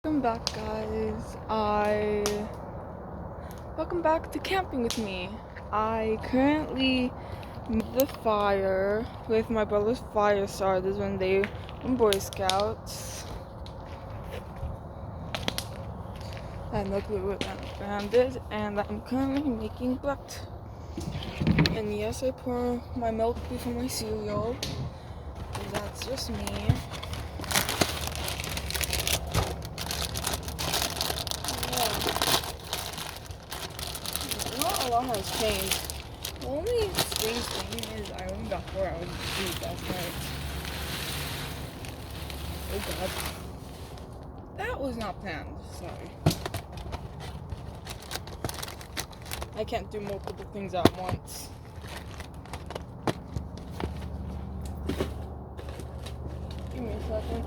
Welcome back, guys. Welcome back to camping with me. I currently made the fire with my brother's fire starters when they were Boy Scouts. And look, we were grounded, and I'm currently making breakfast. And yes, I pour my milk before my cereal. And that's just me. Not a lot has changed. The only strange thing is I only got 4 hours of sleep last night. Oh god. That was not planned, sorry. I can't do multiple things at once. Give me a second.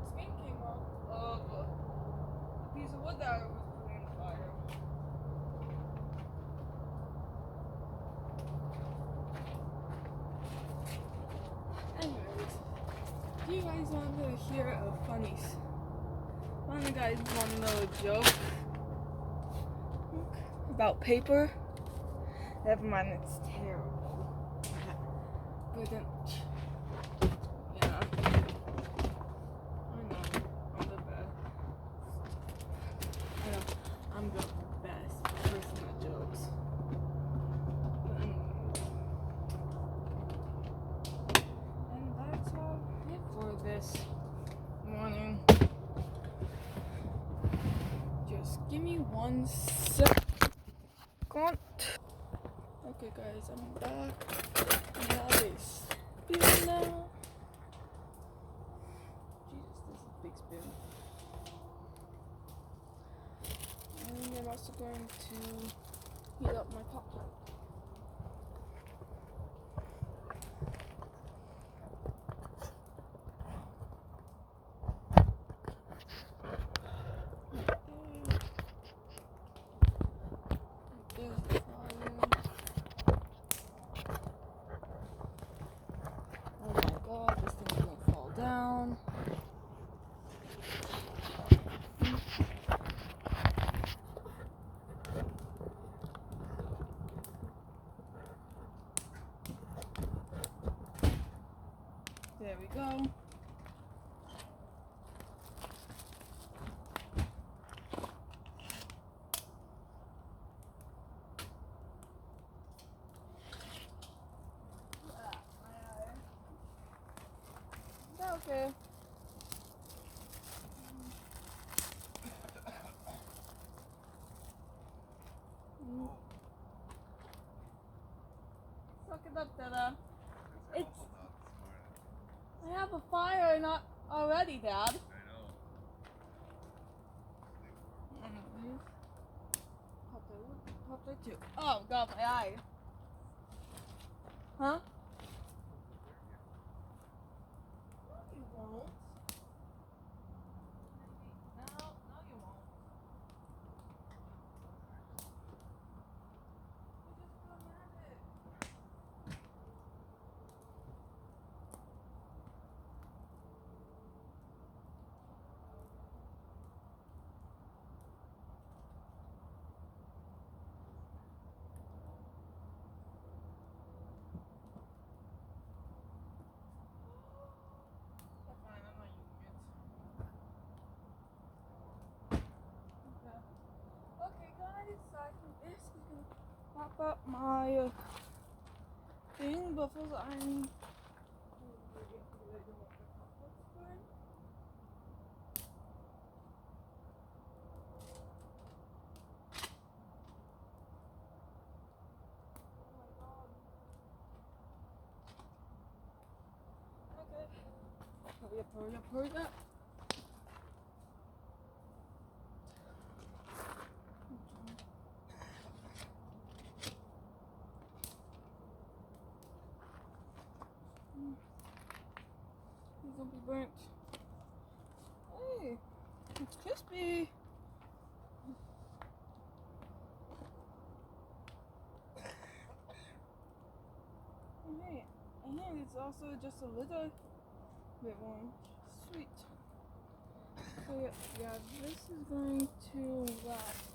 Skin came off of a piece of wood that I was putting in the fire. Anyways, do you guys want to hear a one of the guys want to know a joke about paper? Never mind, it's terrible. But then, yeah. I'm the best person at jokes. But anyways. And that's all it for this morning. Just give me 1 second. Okay guys, I'm back. And that is spin now. Jesus, this is a big spoon. And I'm also going to heat up my pot. Oh my god, this thing's gonna fall down. There we go. Is that okay? Suck it up, Dada. I have a fire not already, Dad. Anyways, pop there too. Oh god, my eye. Huh? No, you won't. No, you won't. You just gonna have it. That's fine, I'm not using it. Okay, guys, so I think this is gonna pop up my thing before I'm. Hurry up. He's gonna be burnt. Hey, it's crispy. And it's also just a little bit warm. Sweet. So yeah, this is going to last